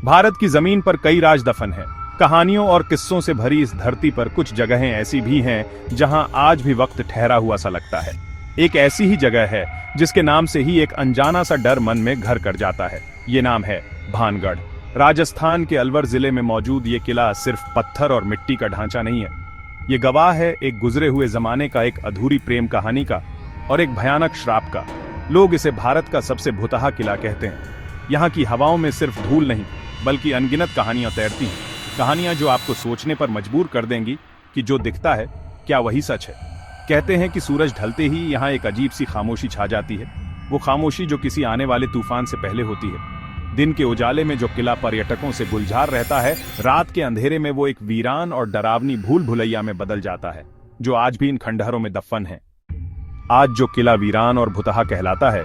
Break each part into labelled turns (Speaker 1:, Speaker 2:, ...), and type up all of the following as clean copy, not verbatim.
Speaker 1: भारत की जमीन पर कई राज दफन हैं। कहानियों और किस्सों से भरी इस धरती पर कुछ जगहें ऐसी भी हैं जहां आज भी वक्त ठहरा हुआ सा लगता है। एक ऐसी ही जगह है जिसके नाम से ही एक अनजाना सा डर मन में घर कर जाता है। ये नाम है भानगढ़। राजस्थान के अलवर जिले में मौजूद ये किला सिर्फ पत्थर और मिट्टी का ढांचा नहीं है। ये गवाह है एक गुजरे हुए जमाने का, एक अधूरी प्रेम कहानी का और एक भयानक श्राप का। लोग इसे भारत का सबसे भुतहा किला कहते हैं। यहाँ की हवाओं में सिर्फ धूल नहीं बल्कि अनगिनत कहानियां तैरती हैं। कहानियां जो आपको सोचने पर मजबूर कर देंगी कि जो दिखता है क्या वही सच है। कहते हैं कि सूरज ढलते ही यहाँ एक अजीब सी खामोशी छा जाती है। वो खामोशी जो किसी आने वाले तूफान से पहले होती है। दिन के उजाले में जो किला पर्यटकों से गुलजार रहता है, रात के अंधेरे में वो एक वीरान और डरावनी भूल भुलैया में बदल जाता है, जो आज भी इन खंडहरों में दफन है। आज जो किला वीरान और भुतहा कहलाता है,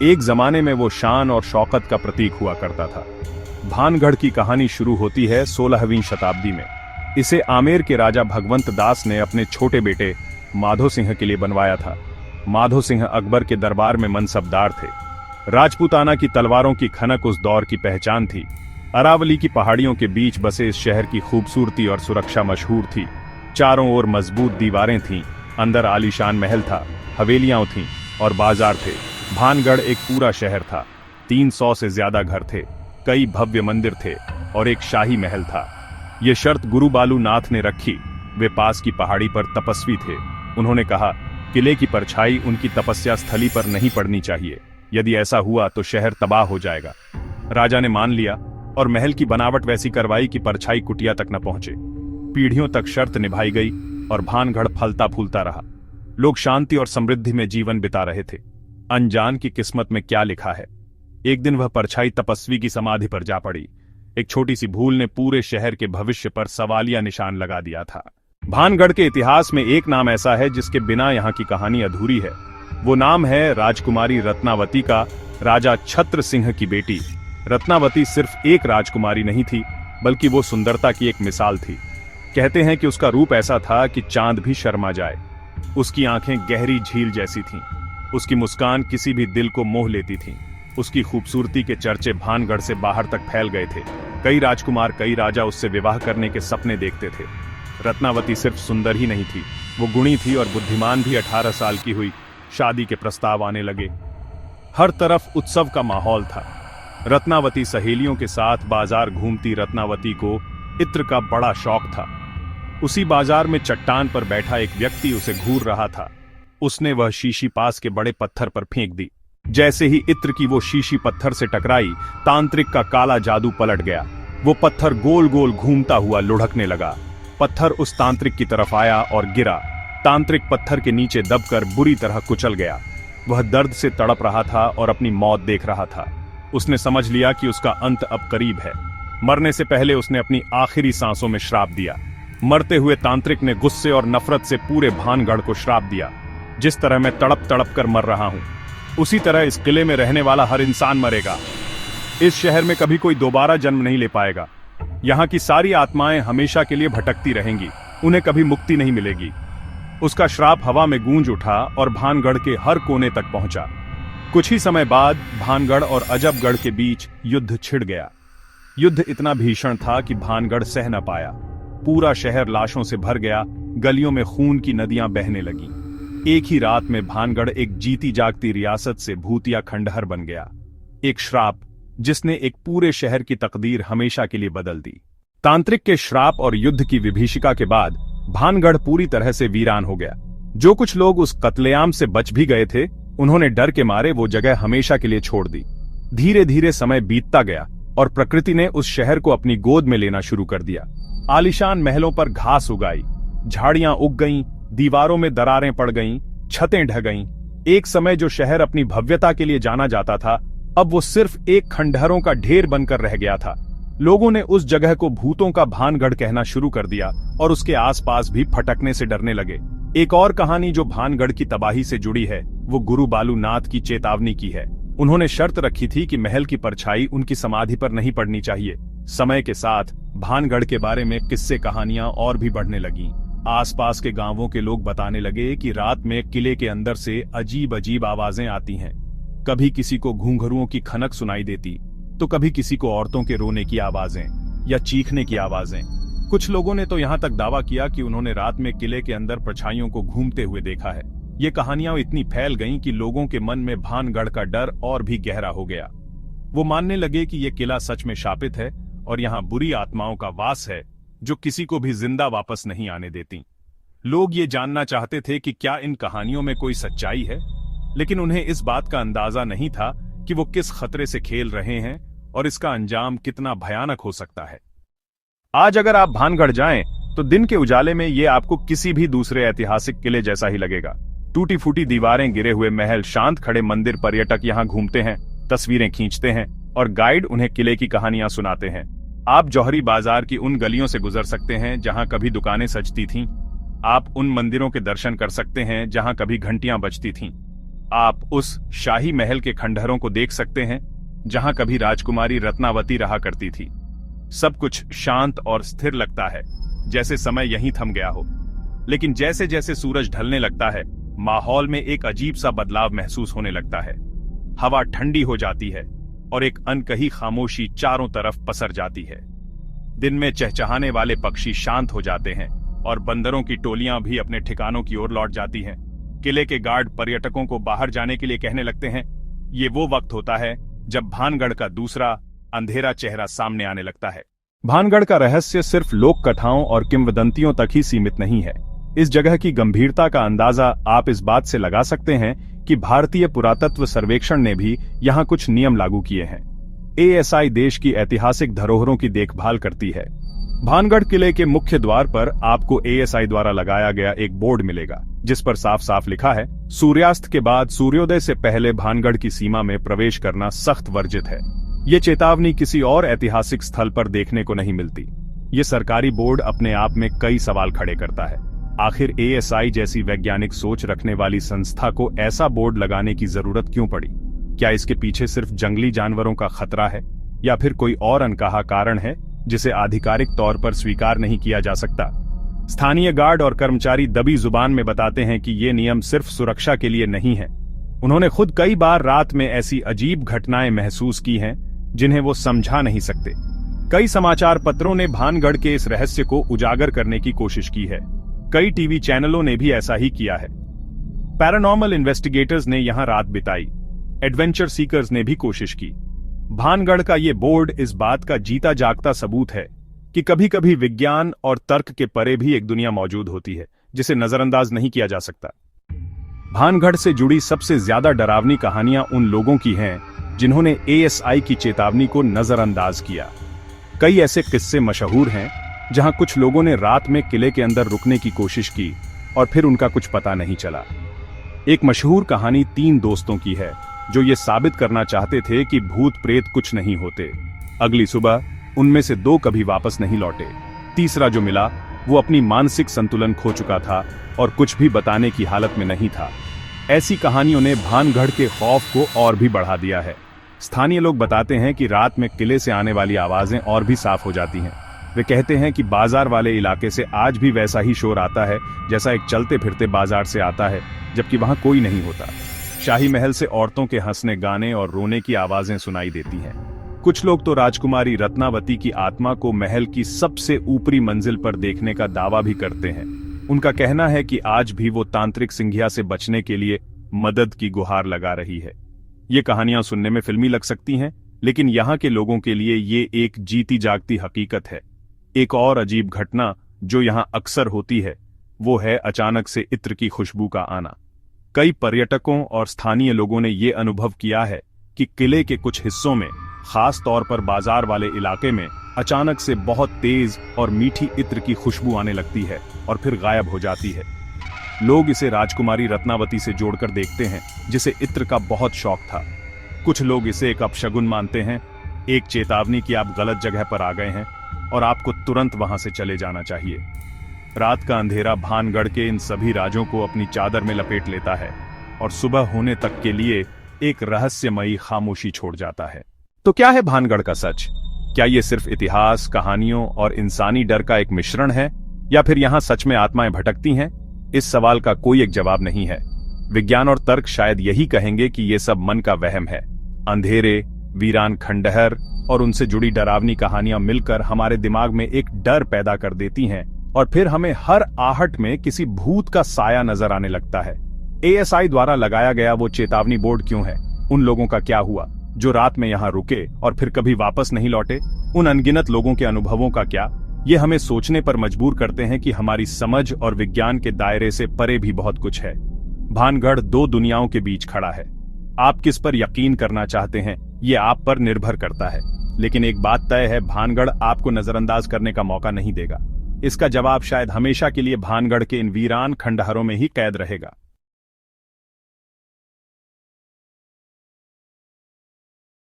Speaker 1: एक जमाने में वो शान और शौकत का प्रतीक हुआ करता था। भानगढ़ की कहानी शुरू होती है 16वीं शताब्दी में। इसे आमेर के राजा भगवंत दास ने अपने छोटे बेटे माधो सिंह के लिए बनवाया था। माधो सिंह अकबर के दरबार में मनसबदार थे। राजपूताना की तलवारों की खनक उस दौर की पहचान थी। अरावली की पहाड़ियों के बीच बसे इस शहर की खूबसूरती और सुरक्षा मशहूर थी। चारों ओर मजबूत दीवारें थीं, अंदर आलीशान महल था, हवेलियां थीं और बाजार थे। भानगढ़ एक पूरा शहर था। 300 से ज्यादा घर थे, कई भव्य मंदिर थे और एक शाही महल था। ये शर्त गुरु बालू नाथ ने रखी। वे पास की पहाड़ी पर तपस्वी थे। उन्होंने कहा, किले की परछाई उनकी तपस्या स्थली पर नहीं पड़नी चाहिए। यदि ऐसा हुआ तो शहर तबाह हो जाएगा। राजा ने मान लिया और महल की बनावट वैसी करवाई कि परछाई कुटिया तक न पहुंचे। पीढ़ियों तक शर्त निभाई गई और भानगढ़ फलता फूलता रहा। लोग शांति और समृद्धि में जीवन बिता रहे थे। अनजान की किस्मत में क्या लिखा है। एक दिन वह परछाई तपस्वी की समाधि पर जा पड़ी। एक छोटी सी भूल ने पूरे शहर के भविष्य पर सवालिया निशान लगा दिया था। भानगढ़ के इतिहास में एक नाम ऐसा है जिसके बिना यहाँ की कहानी अधूरी है। वो नाम है राजकुमारी रत्नावती का, राजा छत्र सिंह की बेटी। रत्नावती सिर्फ एक राजकुमारी नहीं थी बल्कि वो सुंदरता की एक मिसाल थी। कहते हैं कि उसका रूप ऐसा था कि चांद भी शर्मा जाए। उसकी आंखें गहरी झील जैसी थीं। उसकी मुस्कान किसी भी दिल को मोह लेती थी। उसकी खूबसूरती के चर्चे भानगढ़ से बाहर तक फैल गए थे। कई राजकुमार, कई राजा उससे विवाह करने के सपने देखते थे। रत्नावती सिर्फ सुंदर ही नहीं थी, वो गुणी थी और बुद्धिमान भी। 18 साल की हुई, शादी के प्रस्ताव आने लगे। हर तरफ उत्सव का माहौल था। रत्नावती सहेलियों के साथ बाजार घूमती। रत्नावती को इत्र का बड़ा शौक था। उसी बाजार में चट्टान पर बैठा एक व्यक्ति उसे घूर रहा था। उसने वह शीशी पास के बड़े पत्थर पर फेंक दी। जैसे ही इत्र की वो शीशी पत्थर से टकराई, तांत्रिक का काला जादू पलट गया। वो पत्थर गोल गोल घूमता हुआ लुढ़कने लगा। पत्थर उस तांत्रिक की तरफ आया और गिरा। तांत्रिक पत्थर के नीचे दबकर बुरी तरह कुचल गया। वह दर्द से तड़प रहा था और अपनी मौत देख रहा था। उसने समझ लिया कि उसका अंत अब करीब है। मरने से पहले उसने अपनी आखिरी सांसों में श्राप दिया। मरते हुए तांत्रिक ने गुस्से और नफरत से पूरे भानगढ़ को श्राप दिया। जिस तरह मैं तड़प तड़प कर मर रहा हूं, उसी तरह इस किले में रहने वाला हर इंसान मरेगा। इस शहर में कभी कोई दोबारा जन्म नहीं ले पाएगा। यहाँ की सारी आत्माएं हमेशा के लिए भटकती रहेंगी, उन्हें कभी मुक्ति नहीं मिलेगी। उसका श्राप हवा में गूंज उठा और भानगढ़ के हर कोने तक पहुंचा। कुछ ही समय बाद भानगढ़ और अजबगढ़ के बीच युद्ध छिड़ गया। युद्ध इतना भीषण था कि भानगढ़ सह न पाया। पूरा शहर लाशों से भर गया। गलियों में खून की नदियां बहने लगीं। एक ही रात में भानगढ़ एक जीती जागती रियासत से भूतिया खंडहर बन गया। एक श्राप जिसने एक पूरे शहर की तकदीर हमेशा के लिए बदल दी। तांत्रिक के श्राप और युद्ध की विभीषिका के बाद भानगढ़ पूरी तरह से वीरान हो गया। जो कुछ लोग उस कत्लेआम से बच भी गए थे, उन्होंने डर के मारे वो जगह हमेशा के लिए छोड़ दी। धीरे धीरे समय बीतता गया और प्रकृति ने उस शहर को अपनी गोद में लेना शुरू कर दिया। आलीशान महलों पर घास उगाई, झाड़ियां उग गईं, दीवारों में दरारें पड़ गईं, छतें ढह गईं। एक समय जो शहर अपनी भव्यता के लिए जाना जाता था, अब वो सिर्फ एक खंडहरों का ढेर बनकर रह गया था। लोगों ने उस जगह को भूतों का भानगढ़ कहना शुरू कर दिया और उसके आसपास भी फटकने से डरने लगे। एक और कहानी जो भानगढ़ की तबाही से जुड़ी है, वो गुरु बालू नाथ की चेतावनी की है। उन्होंने शर्त रखी थी कि महल की परछाई उनकी समाधि पर नहीं पड़नी चाहिए। समय के साथ भानगढ़ के बारे में किस्से कहानियां और भी बढ़ने लगीं। आसपास के गांवों के लोग बताने लगे कि रात में किले के अंदर से अजीब अजीब आवाजें आती हैं। कभी किसी को घूंघरुओं की खनक सुनाई देती, तो कभी किसी को औरतों के रोने की आवाजें या चीखने की आवाजें। कुछ लोगों ने तो यहां तक दावा किया कि उन्होंने रात में किले के अंदर परछाइयों को घूमते हुए देखा है। ये कहानियां इतनी फैल गईं कि लोगों के मन में भानगढ़ का डर और भी गहरा हो गया। वो मानने लगे कि यह किला सच में शापित है और यहाँ बुरी आत्माओं का वास है जो किसी को भी जिंदा वापस नहीं आने देती। लोग ये जानना चाहते थे कि क्या इन कहानियों में कोई सच्चाई है, लेकिन उन्हें इस बात का अंदाजा नहीं था कि वो किस खतरे से खेल रहे हैं और इसका अंजाम कितना भयानक हो सकता है। आज अगर आप भानगढ़ जाएं, तो दिन के उजाले में ये आपको किसी भी दूसरे ऐतिहासिक किले जैसा ही लगेगा। टूटी फूटी दीवारें, गिरे हुए महल, शांत खड़े मंदिर। पर्यटक यहाँ घूमते हैं, तस्वीरें खींचते हैं और गाइड उन्हें किले की कहानियां सुनाते हैं। आप जौहरी बाजार की उन गलियों से गुजर सकते हैं जहां कभी दुकानें सजती थीं। आप उन मंदिरों के दर्शन कर सकते हैं जहां कभी घंटियां बजती थीं। आप उस शाही महल के खंडहरों को देख सकते हैं जहां कभी राजकुमारी रत्नावती रहा करती थी। सब कुछ शांत और स्थिर लगता है, जैसे समय यहीं थम गया हो। लेकिन जैसे जैसे सूरज ढलने लगता है, माहौल में एक अजीब सा बदलाव महसूस होने लगता है। हवा ठंडी हो जाती है और एक अनकही खामोशी चारों तरफ पसर जाती है। दिन में चहचहाने वाले पक्षी शांत हो जाते हैं और बंदरों की टोलियां भी अपने ठिकानों की ओर लौट जाती हैं। किले के गार्ड पर्यटकों को बाहर जाने के लिए कहने लगते हैं। ये वो वक्त होता है जब भानगढ़ का दूसरा अंधेरा चेहरा सामने आने लगता है। भानगढ़ का रहस्य सिर्फ लोक कथाओं और किंवदंतियों तक ही सीमित नहीं है। इस जगह की गंभीरता का अंदाजा आप इस बात से लगा सकते हैं कि भारतीय पुरातत्व सर्वेक्षण ने भी यहाँ कुछ नियम लागू किए हैं। ASI देश की ऐतिहासिक धरोहरों की देखभाल करती है। भानगढ़ किले के मुख्य द्वार पर आपको ASI द्वारा लगाया गया एक बोर्ड मिलेगा, जिस पर साफ साफ लिखा है, सूर्यास्त के बाद सूर्योदय से पहले भानगढ़ की सीमा में प्रवेश करना सख्त वर्जित है। ये चेतावनी किसी और ऐतिहासिक स्थल पर देखने को नहीं मिलती। ये सरकारी बोर्ड अपने आप में कई सवाल खड़े करता है। आखिर ASI जैसी वैज्ञानिक सोच रखने वाली संस्था को ऐसा बोर्ड लगाने की जरूरत क्यों पड़ी? क्या इसके पीछे सिर्फ जंगली जानवरों का खतरा है या फिर कोई और अनकहा कारण है जिसे आधिकारिक तौर पर स्वीकार नहीं किया जा सकता? स्थानीय गार्ड और कर्मचारी दबी जुबान में बताते हैं कि ये नियम सिर्फ सुरक्षा के लिए नहीं है। उन्होंने खुद कई बार रात में ऐसी अजीब घटनाएं महसूस की हैं जिन्हें वो समझा नहीं सकते। कई समाचार पत्रों ने भानगढ़ के इस रहस्य को उजागर करने की कोशिश की है। कई टीवी चैनलों ने भी ऐसा ही किया है। पैरानॉर्मल इन्वेस्टिगेटर्स ने यहां रात बिताई। एडवेंचर सीकर्स ने भी कोशिश की। भानगढ़ का ये बोर्ड इस बात का जीता जागता सबूत है कि कभी कभी विज्ञान और तर्क के परे भी एक दुनिया मौजूद होती है जिसे नजरअंदाज नहीं किया जा सकता। भानगढ़ से जुड़ी सबसे ज्यादा डरावनी कहानियां उन लोगों की हैं जिन्होंने ASI की चेतावनी को नजरअंदाज किया। कई ऐसे किस्से मशहूर हैं जहां कुछ लोगों ने रात में किले के अंदर रुकने की कोशिश की और फिर उनका कुछ पता नहीं चला। एक मशहूर कहानी 3 दोस्तों की है जो ये साबित करना चाहते थे कि भूत प्रेत कुछ नहीं होते। अगली सुबह उनमें से 2 कभी वापस नहीं लौटे। तीसरा जो मिला वो अपनी मानसिक संतुलन खो चुका था और कुछ भी बताने की हालत में नहीं था। ऐसी कहानियों ने भानगढ़ के खौफ को और भी बढ़ा दिया है। स्थानीय लोग बताते हैं कि रात में किले से आने वाली आवाजें और भी साफ हो जाती हैं। वे कहते हैं कि बाजार वाले इलाके से आज भी वैसा ही शोर आता है जैसा एक चलते फिरते बाजार से आता है, जबकि वहां कोई नहीं होता। शाही महल से औरतों के हंसने, गाने और रोने की आवाजें सुनाई देती हैं। कुछ लोग तो राजकुमारी रत्नावती की आत्मा को महल की सबसे ऊपरी मंजिल पर देखने का दावा भी करते हैं। उनका कहना है कि आज भी वो तांत्रिक सिंघिया से बचने के लिए मदद की गुहार लगा रही है। ये कहानियां सुनने में फिल्मी लग सकती हैं, लेकिन यहाँ के लोगों के लिए ये एक जीती जागती हकीकत है। एक और अजीब घटना जो यहाँ अक्सर होती है वो है अचानक से इत्र की खुशबू का आना। कई पर्यटकों और स्थानीय लोगों ने ये अनुभव किया है कि किले के कुछ हिस्सों में, खास तौर पर बाजार वाले इलाके में, अचानक से बहुत तेज और मीठी इत्र की खुशबू आने लगती है और फिर गायब हो जाती है। लोग इसे राजकुमारी रत्नावती से जोड़कर देखते हैं, जिसे इत्र का बहुत शौक था। कुछ लोग इसे एक अपशगुन मानते हैं, एक चेतावनी कि आप गलत जगह पर आ गए हैं और आपको तुरंत वहां से चले जाना चाहिए। रात का अंधेरा भानगढ़ के इन सभी राजों को अपनी चादर में लपेट लेता है और सुबह होने तक के लिए एक रहस्यमयी खामोशी छोड़ जाता है। तो क्या है भानगढ़ का सच? क्या ये सिर्फ इतिहास, कहानियों और इंसानी डर का एक मिश्रण है, या फिर यहाँ सच में आत्माएं भटकती हैं? इस सवाल का कोई एक जवाब नहीं है। विज्ञान और तर्क शायद यही कहेंगे कि ये सब मन का वहम है। अंधेरे, वीरान खंडहर और उनसे जुड़ी डरावनी कहानियां मिलकर हमारे दिमाग में एक डर पैदा कर देती हैं और फिर हमें हर आहट में किसी भूत का साया नजर आने लगता है। एएसआई द्वारा लगाया गया वो चेतावनी बोर्ड क्यों है? उन लोगों का क्या हुआ जो रात में यहां रुके और फिर कभी वापस नहीं लौटे? उन अनगिनत लोगों के अनुभवों का क्या? ये हमें सोचने पर मजबूर करते हैं कि हमारी समझ और विज्ञान के दायरे से परे भी बहुत कुछ है। भानगढ़ दो दुनियाओं के बीच खड़ा है। आप किस पर यकीन करना चाहते हैं ये आप पर निर्भर करता है, लेकिन एक बात तय है, भानगढ़ आपको नजरअंदाज करने का मौका नहीं देगा। इसका जवाब शायद हमेशा के लिए भानगढ़ के इन वीरान खंडहरों में ही कैद रहेगा।